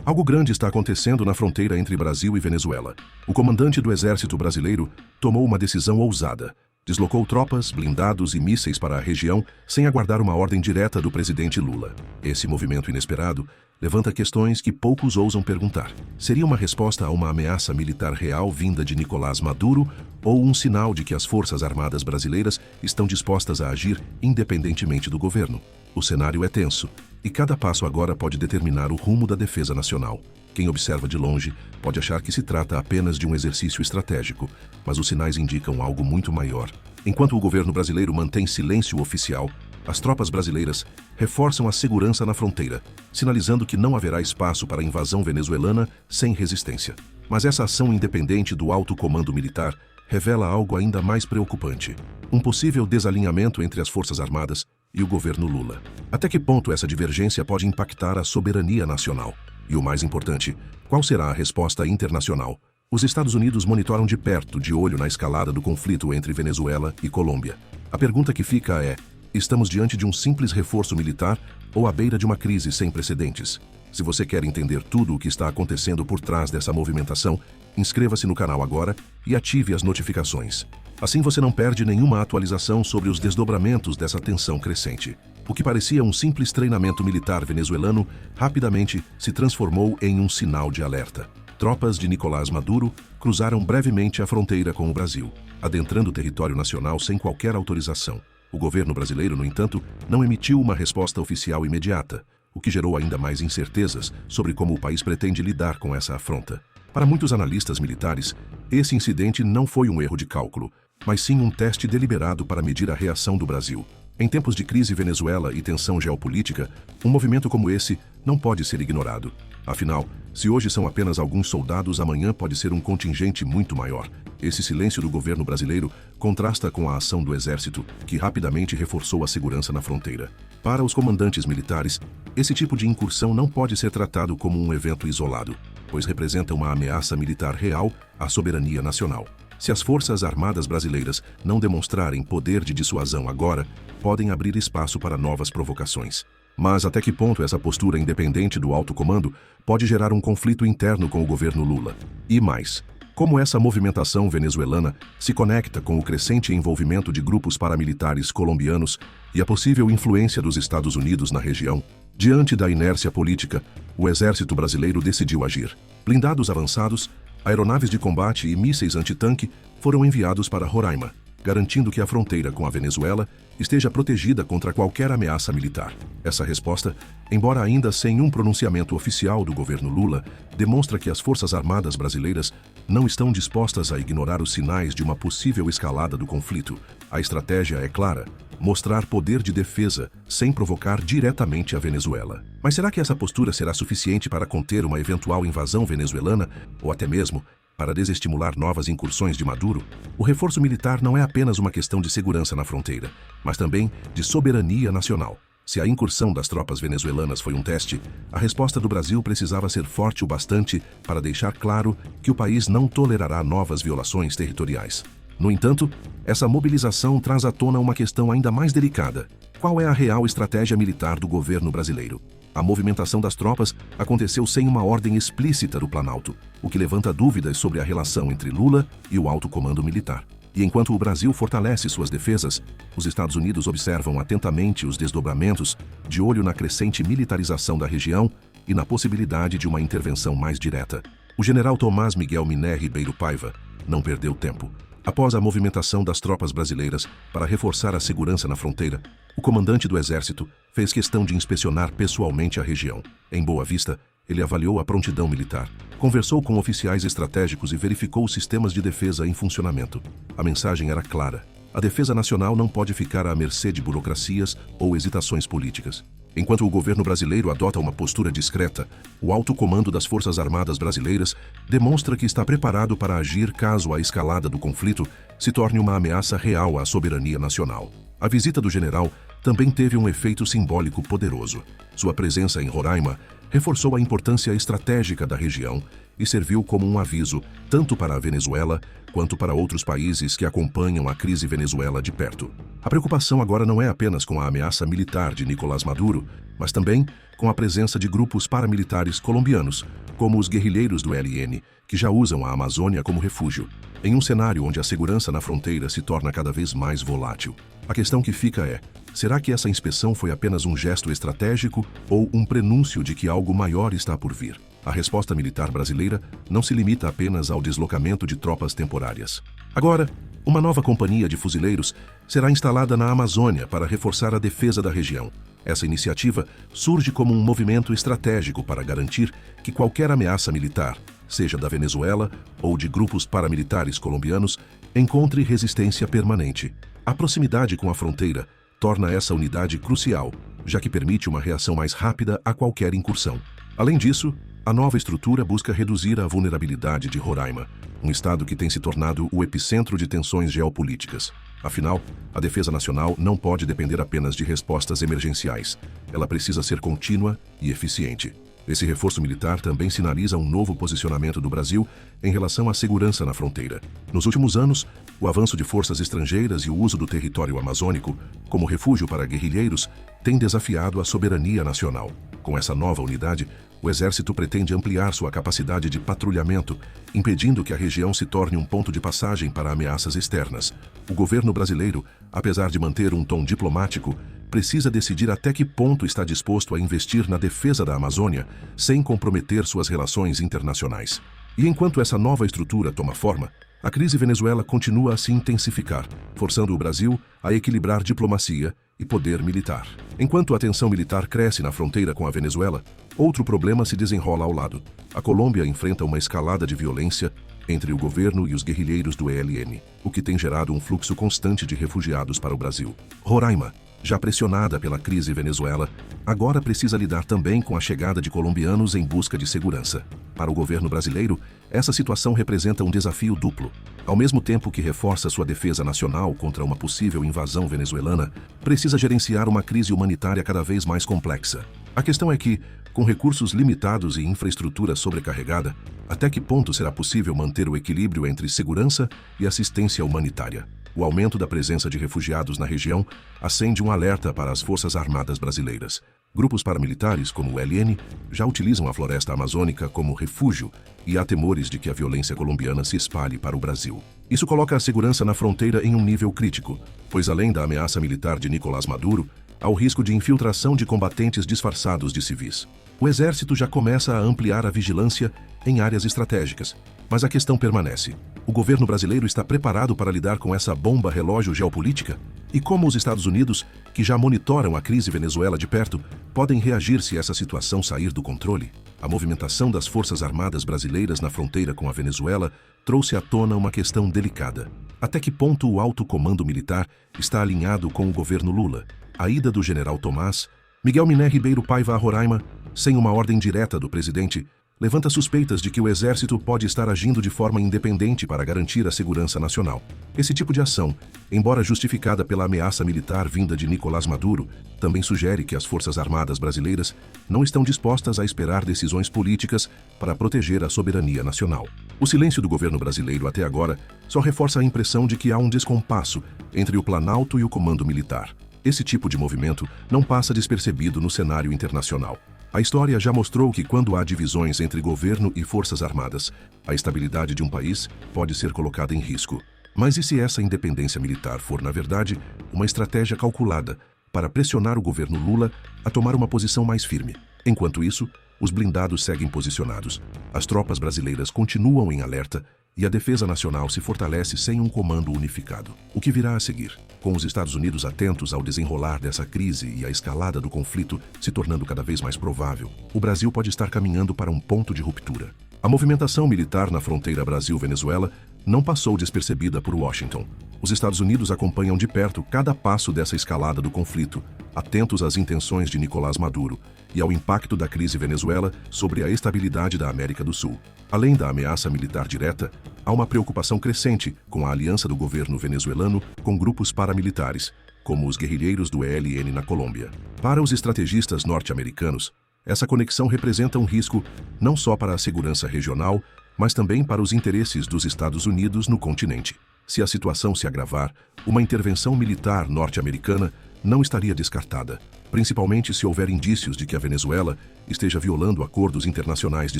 Algo grande está acontecendo na fronteira entre Brasil e Venezuela. O comandante do Exército Brasileiro tomou uma decisão ousada. Deslocou tropas, blindados e mísseis para a região sem aguardar uma ordem direta do presidente Lula. Esse movimento inesperado levanta questões que poucos ousam perguntar. Seria uma resposta a uma ameaça militar real vinda de Nicolás Maduro ou um sinal de que as Forças Armadas brasileiras estão dispostas a agir independentemente do governo? O cenário é tenso e cada passo agora pode determinar o rumo da defesa nacional. Quem observa de longe pode achar que se trata apenas de um exercício estratégico, mas os sinais indicam algo muito maior. Enquanto o governo brasileiro mantém silêncio oficial, as tropas brasileiras reforçam a segurança na fronteira, sinalizando que não haverá espaço para a invasão venezuelana sem resistência. Mas essa ação independente do alto comando militar revela algo ainda mais preocupante: um possível desalinhamento entre as Forças Armadas e o governo Lula. Até que ponto essa divergência pode impactar a soberania nacional? E o mais importante, qual será a resposta internacional? Os Estados Unidos monitoram de perto, de olho na escalada do conflito entre Venezuela e Colômbia. A pergunta que fica é: estamos diante de um simples reforço militar ou à beira de uma crise sem precedentes? Se você quer entender tudo o que está acontecendo por trás dessa movimentação, inscreva-se no canal agora e ative as notificações. Assim você não perde nenhuma atualização sobre os desdobramentos dessa tensão crescente. O que parecia um simples treinamento militar venezuelano rapidamente se transformou em um sinal de alerta. Tropas de Nicolás Maduro cruzaram brevemente a fronteira com o Brasil, adentrando o território nacional sem qualquer autorização. O governo brasileiro, no entanto, não emitiu uma resposta oficial imediata, o que gerou ainda mais incertezas sobre como o país pretende lidar com essa afronta. Para muitos analistas militares, esse incidente não foi um erro de cálculo, mas sim um teste deliberado para medir a reação do Brasil. Em tempos de crise Venezuela e tensão geopolítica, um movimento como esse não pode ser ignorado. Afinal, se hoje são apenas alguns soldados, amanhã pode ser um contingente muito maior. Esse silêncio do governo brasileiro contrasta com a ação do Exército, que rapidamente reforçou a segurança na fronteira. Para os comandantes militares, esse tipo de incursão não pode ser tratado como um evento isolado, pois representa uma ameaça militar real à soberania nacional. Se as Forças Armadas brasileiras não demonstrarem poder de dissuasão agora, podem abrir espaço para novas provocações. Mas até que ponto essa postura independente do alto comando pode gerar um conflito interno com o governo Lula? E mais, como essa movimentação venezuelana se conecta com o crescente envolvimento de grupos paramilitares colombianos e a possível influência dos Estados Unidos na região? Diante da inércia política, o Exército Brasileiro decidiu agir. Blindados avançados, aeronaves de combate e mísseis antitanque foram enviados para Roraima, garantindo que a fronteira com a Venezuela esteja protegida contra qualquer ameaça militar. Essa resposta, embora ainda sem um pronunciamento oficial do governo Lula, demonstra que as Forças Armadas brasileiras não estão dispostas a ignorar os sinais de uma possível escalada do conflito. A estratégia é clara: mostrar poder de defesa sem provocar diretamente a Venezuela. Mas será que essa postura será suficiente para conter uma eventual invasão venezuelana ou até mesmo para desestimular novas incursões de Maduro? O reforço militar não é apenas uma questão de segurança na fronteira, mas também de soberania nacional. Se a incursão das tropas venezuelanas foi um teste, a resposta do Brasil precisava ser forte o bastante para deixar claro que o país não tolerará novas violações territoriais. No entanto, essa mobilização traz à tona uma questão ainda mais delicada: qual é a real estratégia militar do governo brasileiro? A movimentação das tropas aconteceu sem uma ordem explícita do Planalto, o que levanta dúvidas sobre a relação entre Lula e o alto comando militar. E enquanto o Brasil fortalece suas defesas, os Estados Unidos observam atentamente os desdobramentos, de olho na crescente militarização da região e na possibilidade de uma intervenção mais direta. O general Tomás Miguel Miné Ribeiro Paiva não perdeu tempo. Após a movimentação das tropas brasileiras para reforçar a segurança na fronteira, o comandante do Exército fez questão de inspecionar pessoalmente a região. Em Boa Vista, ele avaliou a prontidão militar, conversou com oficiais estratégicos e verificou os sistemas de defesa em funcionamento. A mensagem era clara: a defesa nacional não pode ficar à mercê de burocracias ou hesitações políticas. Enquanto o governo brasileiro adota uma postura discreta, o alto comando das Forças Armadas brasileiras demonstra que está preparado para agir caso a escalada do conflito se torne uma ameaça real à soberania nacional. A visita do general também teve um efeito simbólico poderoso. Sua presença em Roraima reforçou a importância estratégica da região e serviu como um aviso tanto para a Venezuela quanto para outros países que acompanham a crise Venezuela de perto. A preocupação agora não é apenas com a ameaça militar de Nicolás Maduro, mas também com a presença de grupos paramilitares colombianos, como os guerrilheiros do ELN, que já usam a Amazônia como refúgio, em um cenário onde a segurança na fronteira se torna cada vez mais volátil. A questão que fica é: será que essa inspeção foi apenas um gesto estratégico ou um prenúncio de que algo maior está por vir? A resposta militar brasileira não se limita apenas ao deslocamento de tropas temporárias. Agora, uma nova companhia de fuzileiros será instalada na Amazônia para reforçar a defesa da região. Essa iniciativa surge como um movimento estratégico para garantir que qualquer ameaça militar, seja da Venezuela ou de grupos paramilitares colombianos, encontre resistência permanente. A proximidade com a fronteira torna essa unidade crucial, já que permite uma reação mais rápida a qualquer incursão. Além disso, a nova estrutura busca reduzir a vulnerabilidade de Roraima, um estado que tem se tornado o epicentro de tensões geopolíticas. Afinal, a defesa nacional não pode depender apenas de respostas emergenciais. Ela precisa ser contínua e eficiente. Esse reforço militar também sinaliza um novo posicionamento do Brasil em relação à segurança na fronteira. Nos últimos anos, o avanço de forças estrangeiras e o uso do território amazônico como refúgio para guerrilheiros tem desafiado a soberania nacional. Com essa nova unidade, o Exército pretende ampliar sua capacidade de patrulhamento, impedindo que a região se torne um ponto de passagem para ameaças externas. O governo brasileiro, apesar de manter um tom diplomático, precisa decidir até que ponto está disposto a investir na defesa da Amazônia sem comprometer suas relações internacionais. E enquanto essa nova estrutura toma forma, a crise Venezuela continua a se intensificar, forçando o Brasil a equilibrar diplomacia e poder militar. Enquanto a tensão militar cresce na fronteira com a Venezuela, outro problema se desenrola ao lado. A Colômbia enfrenta uma escalada de violência entre o governo e os guerrilheiros do ELN, o que tem gerado um fluxo constante de refugiados para o Brasil. Roraima, já pressionada pela crise Venezuela, agora precisa lidar também com a chegada de colombianos em busca de segurança. Para o governo brasileiro, essa situação representa um desafio duplo. Ao mesmo tempo que reforça sua defesa nacional contra uma possível invasão venezuelana, precisa gerenciar uma crise humanitária cada vez mais complexa. A questão é que, com recursos limitados e infraestrutura sobrecarregada, até que ponto será possível manter o equilíbrio entre segurança e assistência humanitária? O aumento da presença de refugiados na região acende um alerta para as Forças Armadas brasileiras. Grupos paramilitares, como o ELN, já utilizam a floresta amazônica como refúgio e há temores de que a violência colombiana se espalhe para o Brasil. Isso coloca a segurança na fronteira em um nível crítico, pois além da ameaça militar de Nicolás Maduro, há o risco de infiltração de combatentes disfarçados de civis. O Exército já começa a ampliar a vigilância em áreas estratégicas, mas a questão permanece. O governo brasileiro está preparado para lidar com essa bomba relógio geopolítica? E como os Estados Unidos, que já monitoram a crise Venezuela de perto, podem reagir se essa situação sair do controle? A movimentação das Forças Armadas brasileiras na fronteira com a Venezuela trouxe à tona uma questão delicada. Até que ponto o alto comando militar está alinhado com o governo Lula? A ida do general Tomás, Miguel Miné Ribeiro Paiva a Roraima, sem uma ordem direta do presidente, levanta suspeitas de que o Exército pode estar agindo de forma independente para garantir a segurança nacional. Esse tipo de ação, embora justificada pela ameaça militar vinda de Nicolás Maduro, também sugere que as Forças Armadas brasileiras não estão dispostas a esperar decisões políticas para proteger a soberania nacional. O silêncio do governo brasileiro até agora só reforça a impressão de que há um descompasso entre o Planalto e o comando militar. Esse tipo de movimento não passa despercebido no cenário internacional. A história já mostrou que quando há divisões entre governo e forças armadas, a estabilidade de um país pode ser colocada em risco. Mas e se essa independência militar for, na verdade, uma estratégia calculada para pressionar o governo Lula a tomar uma posição mais firme? Enquanto isso, os blindados seguem posicionados, as tropas brasileiras continuam em alerta e a defesa nacional se fortalece sem um comando unificado. O que virá a seguir? Com os Estados Unidos atentos ao desenrolar dessa crise e a escalada do conflito se tornando cada vez mais provável, o Brasil pode estar caminhando para um ponto de ruptura. A movimentação militar na fronteira Brasil-Venezuela não passou despercebida por Washington. Os Estados Unidos acompanham de perto cada passo dessa escalada do conflito, atentos às intenções de Nicolás Maduro e ao impacto da crise Venezuela sobre a estabilidade da América do Sul. Além da ameaça militar direta, há uma preocupação crescente com a aliança do governo venezuelano com grupos paramilitares, como os guerrilheiros do ELN na Colômbia. Para os estrategistas norte-americanos, essa conexão representa um risco não só para a segurança regional, mas também para os interesses dos Estados Unidos no continente. Se a situação se agravar, uma intervenção militar norte-americana não estaria descartada, principalmente se houver indícios de que a Venezuela esteja violando acordos internacionais de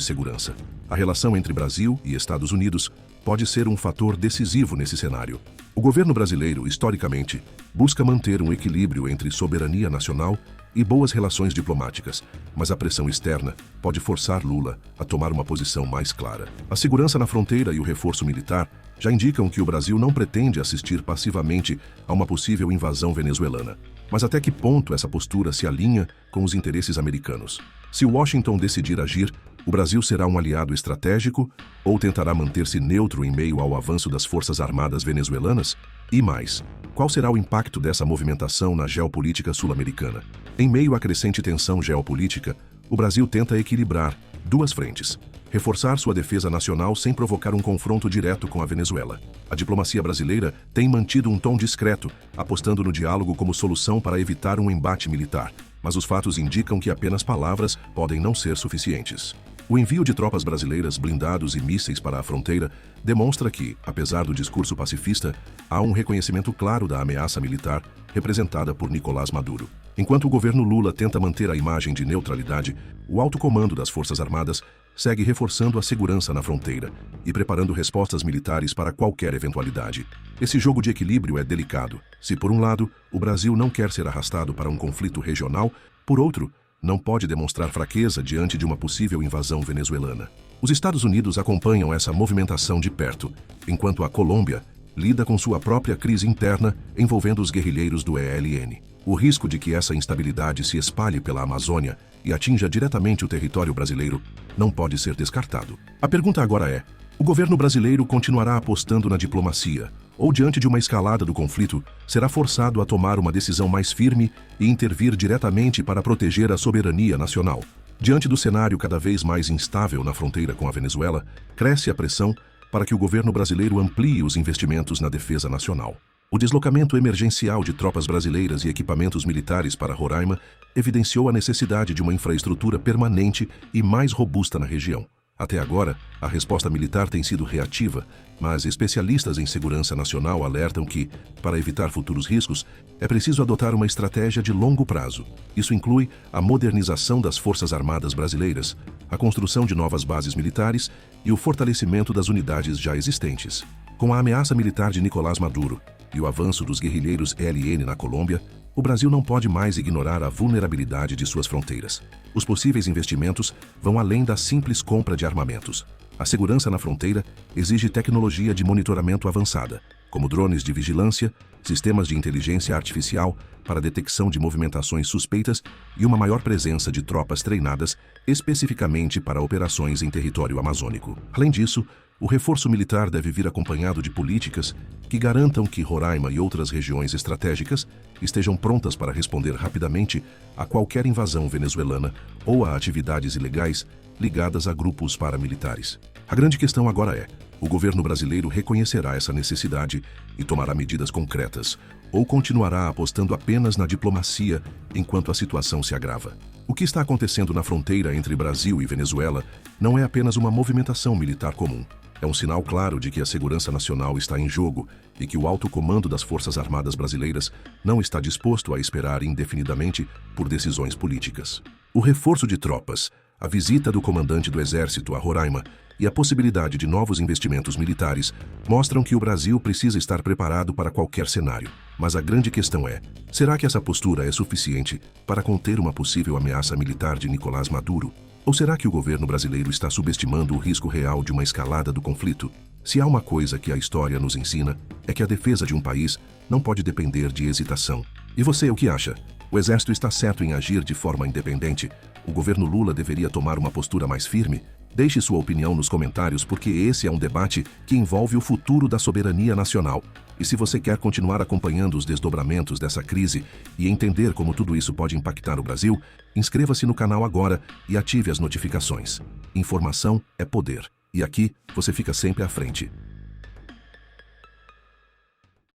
segurança. A relação entre Brasil e Estados Unidos pode ser um fator decisivo nesse cenário. O governo brasileiro, historicamente, busca manter um equilíbrio entre soberania nacional e boas relações diplomáticas, mas a pressão externa pode forçar Lula a tomar uma posição mais clara. A segurança na fronteira e o reforço militar já indicam que o Brasil não pretende assistir passivamente a uma possível invasão venezuelana. Mas até que ponto essa postura se alinha com os interesses americanos? Se Washington decidir agir, o Brasil será um aliado estratégico ou tentará manter-se neutro em meio ao avanço das Forças Armadas venezuelanas? E mais, qual será o impacto dessa movimentação na geopolítica sul-americana? Em meio à crescente tensão geopolítica, o Brasil tenta equilibrar duas frentes: reforçar sua defesa nacional sem provocar um confronto direto com a Venezuela. A diplomacia brasileira tem mantido um tom discreto, apostando no diálogo como solução para evitar um embate militar, mas os fatos indicam que apenas palavras podem não ser suficientes. O envio de tropas brasileiras, blindados e mísseis para a fronteira demonstra que, apesar do discurso pacifista, há um reconhecimento claro da ameaça militar representada por Nicolás Maduro. Enquanto o governo Lula tenta manter a imagem de neutralidade, o alto comando das Forças Armadas segue reforçando a segurança na fronteira e preparando respostas militares para qualquer eventualidade. Esse jogo de equilíbrio é delicado. Se, por um lado, o Brasil não quer ser arrastado para um conflito regional, por outro, não pode demonstrar fraqueza diante de uma possível invasão venezuelana. Os Estados Unidos acompanham essa movimentação de perto, enquanto a Colômbia lida com sua própria crise interna envolvendo os guerrilheiros do ELN. O risco de que essa instabilidade se espalhe pela Amazônia e atinja diretamente o território brasileiro não pode ser descartado. A pergunta agora é: o governo brasileiro continuará apostando na diplomacia, ou diante de uma escalada do conflito, será forçado a tomar uma decisão mais firme e intervir diretamente para proteger a soberania nacional? Diante do cenário cada vez mais instável na fronteira com a Venezuela, cresce a pressão para que o governo brasileiro amplie os investimentos na defesa nacional. O deslocamento emergencial de tropas brasileiras e equipamentos militares para Roraima evidenciou a necessidade de uma infraestrutura permanente e mais robusta na região. Até agora, a resposta militar tem sido reativa, mas especialistas em segurança nacional alertam que, para evitar futuros riscos, é preciso adotar uma estratégia de longo prazo. Isso inclui a modernização das Forças Armadas brasileiras, a construção de novas bases militares e o fortalecimento das unidades já existentes. Com a ameaça militar de Nicolás Maduro e o avanço dos guerrilheiros ELN na Colômbia, o Brasil não pode mais ignorar a vulnerabilidade de suas fronteiras. Os possíveis investimentos vão além da simples compra de armamentos. A segurança na fronteira exige tecnologia de monitoramento avançada, como drones de vigilância, sistemas de inteligência artificial para detecção de movimentações suspeitas e uma maior presença de tropas treinadas especificamente para operações em território amazônico. Além disso, o reforço militar deve vir acompanhado de políticas que garantam que Roraima e outras regiões estratégicas estejam prontas para responder rapidamente a qualquer invasão venezuelana ou a atividades ilegais ligadas a grupos paramilitares. A grande questão agora é: o governo brasileiro reconhecerá essa necessidade e tomará medidas concretas, ou continuará apostando apenas na diplomacia enquanto a situação se agrava? O que está acontecendo na fronteira entre Brasil e Venezuela não é apenas uma movimentação militar comum. É um sinal claro de que a segurança nacional está em jogo e que o alto comando das Forças Armadas brasileiras não está disposto a esperar indefinidamente por decisões políticas. O reforço de tropas, a visita do comandante do Exército a Roraima e a possibilidade de novos investimentos militares mostram que o Brasil precisa estar preparado para qualquer cenário. Mas a grande questão é: será que essa postura é suficiente para conter uma possível ameaça militar de Nicolás Maduro? Ou será que o governo brasileiro está subestimando o risco real de uma escalada do conflito? Se há uma coisa que a história nos ensina, é que a defesa de um país não pode depender de hesitação. E você, o que acha? O Exército está certo em agir de forma independente? O governo Lula deveria tomar uma postura mais firme? Deixe sua opinião nos comentários, porque esse é um debate que envolve o futuro da soberania nacional. E se você quer continuar acompanhando os desdobramentos dessa crise e entender como tudo isso pode impactar o Brasil, inscreva-se no canal agora e ative as notificações. Informação é poder. E aqui você fica sempre à frente.